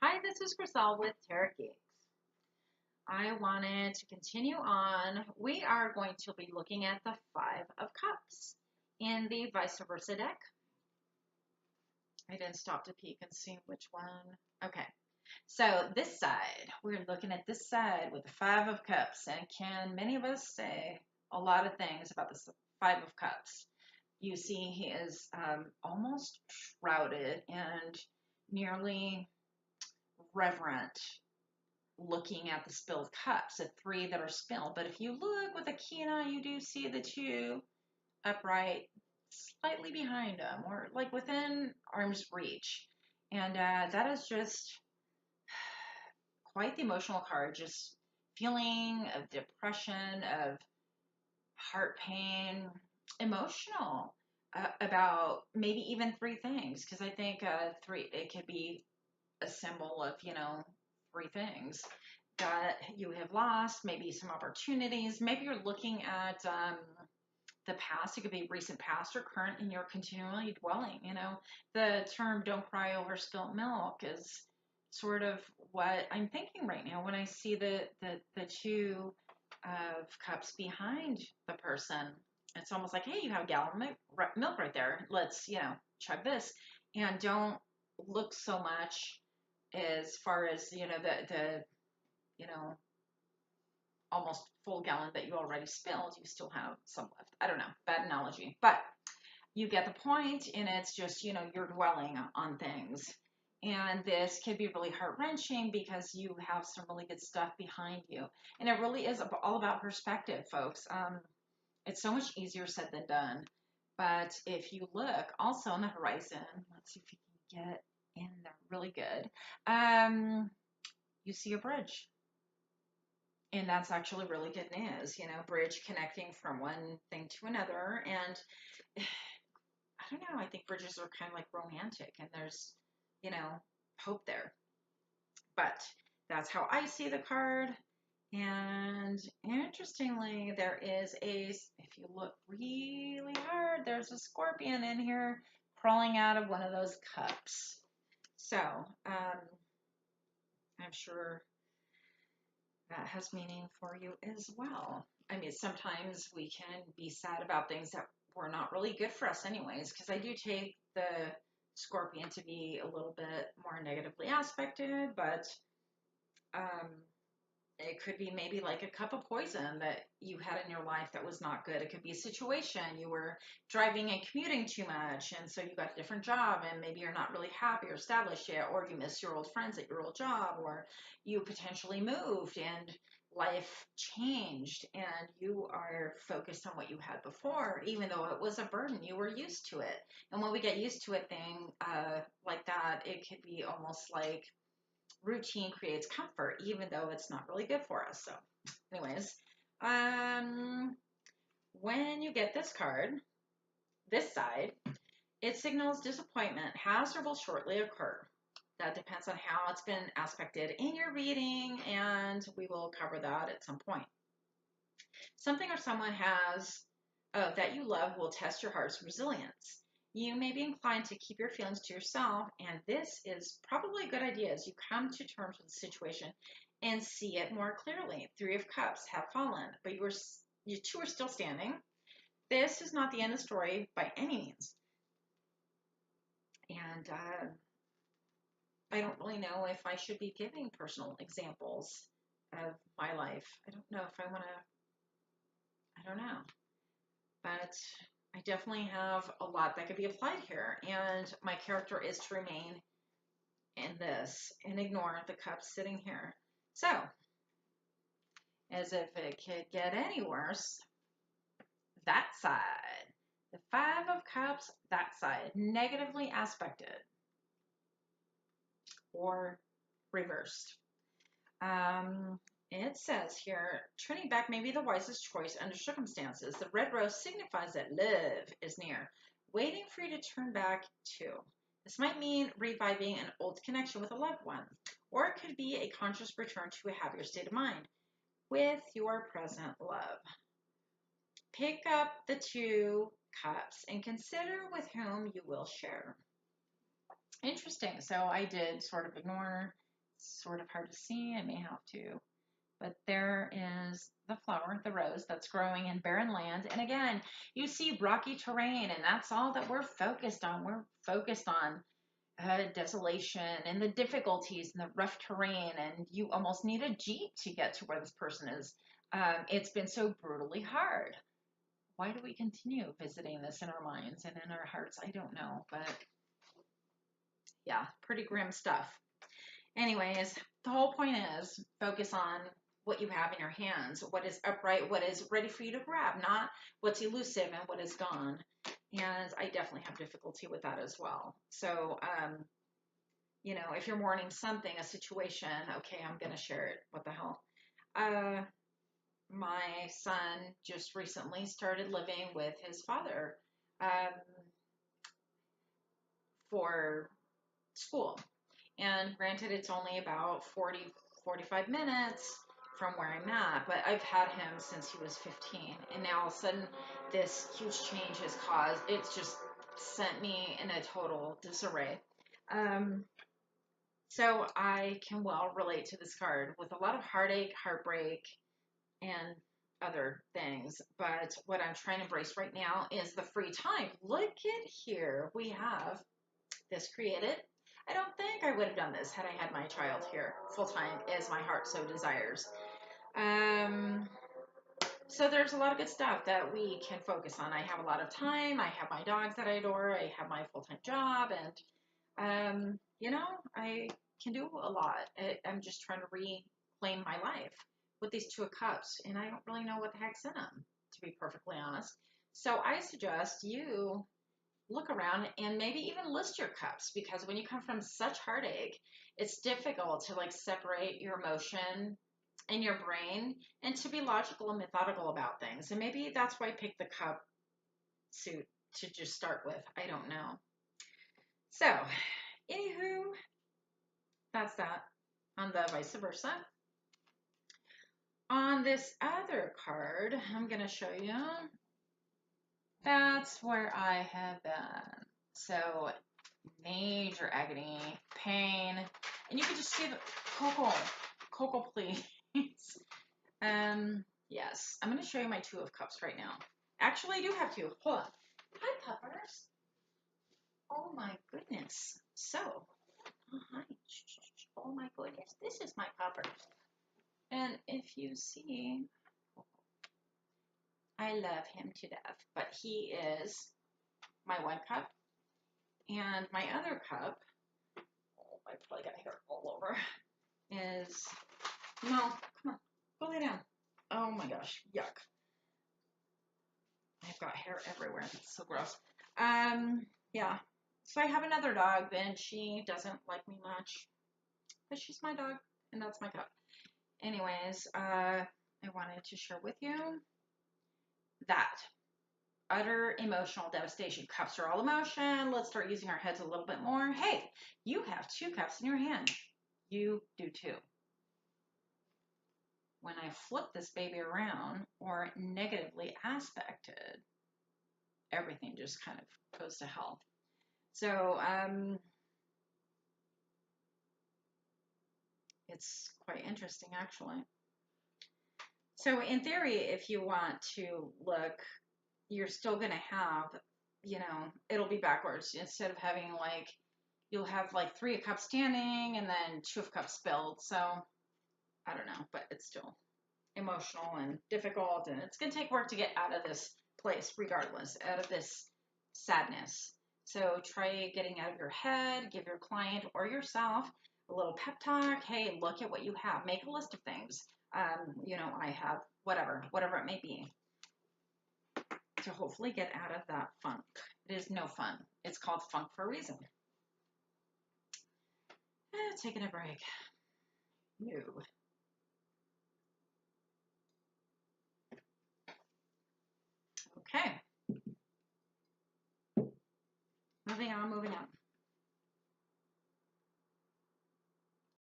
Hi, this is Griselle with Tarot Geek. I wanted to continue on. We are going to be looking at the Five of Cups in the vice versa deck. I didn't stop to peek and see which one. Okay, so this side, we're looking at this side with the Five of Cups. And can many of us say a lot of things about the Five of Cups? You see, he is almost shrouded and nearly reverent looking at the spilled cups, the three that are spilled. But if you look with a keen eye, you do see the two upright, slightly behind them, or like within arm's reach. And that is just quite the emotional card. Just feeling of depression, of heart pain, emotional about maybe even three things. Because I think three, it could be a symbol of, three things that you have lost, maybe some opportunities. Maybe you're looking at the past. It could be recent past or current, and you're continually dwelling. The term "don't cry over spilt milk" is sort of what I'm thinking right now when I see the two of cups behind the person. It's almost like, hey, you have a gallon of milk right there. Let's, chug this, and don't look so much as far as the you know almost full gallon that you already spilled. You still have some left. I don't know, bad analogy, but you get the point. And it's just, you're dwelling on things, and this can be really heart-wrenching because you have some really good stuff behind you. And it really is all about perspective, folks. It's so much easier said than done. But if you look also on the horizon, let's see if you can get in there really good. You see a bridge. And that's actually really good news, bridge connecting from one thing to another. And I don't know, I think bridges are kind of like romantic, and there's, you know, hope there. But that's how I see the card. And interestingly, there is if you look really hard, there's a scorpion in here crawling out of one of those cups. So, I'm sure that has meaning for you as well. I mean, sometimes we can be sad about things that were not really good for us anyways, because I do take the scorpion to be a little bit more negatively aspected, but um, it could be maybe like a cup of poison that you had in your life that was not good. It could be a situation you were driving and commuting too much, and so you got a different job, and maybe you're not really happy or established yet, or you miss your old friends at your old job, or you potentially moved and life changed and you are focused on what you had before, even though it was a burden. You were used to it. And when we get used to a thing like that, it could be almost like routine creates comfort, even though it's not really good for us. So, anyways, when you get this card, this side, it signals disappointment has or will shortly occur. That depends on how it's been aspected in your reading, and we will cover that at some point. Something or someone that you love will test your heart's resilience. You may be inclined to keep your feelings to yourself, and this is probably a good idea as you come to terms with the situation and see it more clearly. Three of Cups have fallen, but you two are still standing. This is not the end of the story by any means. And I don't really know if I should be giving personal examples of my life. I don't know if I want to, I don't know. But I definitely have a lot that could be applied here. And my character is to remain in this and ignore the cups sitting here. So, as if it could get any worse, that side, the Five of Cups, that side, negatively aspected or reversed. It says here, turning back may be the wisest choice under circumstances. The red rose signifies that love is near, waiting for you to turn back to. This might mean reviving an old connection with a loved one, or it could be a conscious return to a happier state of mind with your present love. Pick up the two cups and consider with whom you will share. Interesting. So I did sort of ignore It's sort of hard to see. I may have to. But there is the flower, the rose, that's growing in barren land. And again, you see rocky terrain, and that's all that we're focused on. We're focused on desolation and the difficulties and the rough terrain, and you almost need a jeep to get to where this person is. It's been so brutally hard. Why do we continue visiting this in our minds and in our hearts? I don't know, but yeah, pretty grim stuff. Anyways, the whole point is focus on what you have in your hands, what is upright, what is ready for you to grab, not what's elusive and what is gone. And I definitely have difficulty with that as well. So, you know, if you're mourning something, a situation, okay, I'm going to share it. What the hell? My son just recently started living with his father for school. And granted, it's only about 45 minutes from where I'm at, but I've had him since he was 15. And now all of a sudden, this huge change has caused, it's just sent me in a total disarray. So I can well relate to this card with a lot of heartache, heartbreak, and other things. But what I'm trying to embrace right now is the free time. Look at here. We have this created. I don't think I would have done this had I had my child here full time as my heart so desires. So there's a lot of good stuff that we can focus on. I have a lot of time. I have my dogs that I adore. I have my full-time job, and you know, I can do a lot. I'm just trying to reclaim my life with these Two of Cups, and I don't really know what the heck's in them, to be perfectly honest. So I suggest you look around and maybe even list your cups, because when you come from such heartache, it's difficult to like separate your emotion and your brain and to be logical and methodical about things. And maybe that's why I picked the cup suit to just start with. I don't know. So, anywho, that's that on the vice versa. On this other card, I'm going to show you. That's where I have been. So, major agony, pain, and you can just see the Coco, please. Yes, I'm going to show you my Two of Cups right now. Actually, I do have two. Hold on. Hi, puppers. Oh my goodness. So, oh, hi. Oh my goodness. This is my puppers. And if you see, I love him to death, but he is my one cup. And my other cup, oh, I probably got hair all over, is, no, come on, go lay down. Oh my gosh, yuck. I've got hair everywhere. It's so gross. Yeah. So I have another dog, and she doesn't like me much, but she's my dog, and that's my cup. Anyways, I wanted to share with you that utter emotional devastation. Cups are all emotion. Let's start using our heads a little bit more. Hey, you have two cups in your hand. You do too. When I flip this baby around or negatively aspected, everything just kind of goes to hell. So, it's quite interesting, actually. So, in theory, if you want to look, you're still going to have, you know, it'll be backwards. Instead of having, like, you'll have, like, Three of Cups standing and then Two of Cups spilled. So, I don't know, but it's still emotional and difficult, and it's going to take work to get out of this place, regardless, out of this sadness. So try getting out of your head, give your client or yourself a little pep talk. Hey, look at what you have. Make a list of things. You know, I have whatever it may be, to hopefully get out of that funk. It is no fun. It's called funk for a reason. Taking a break. You.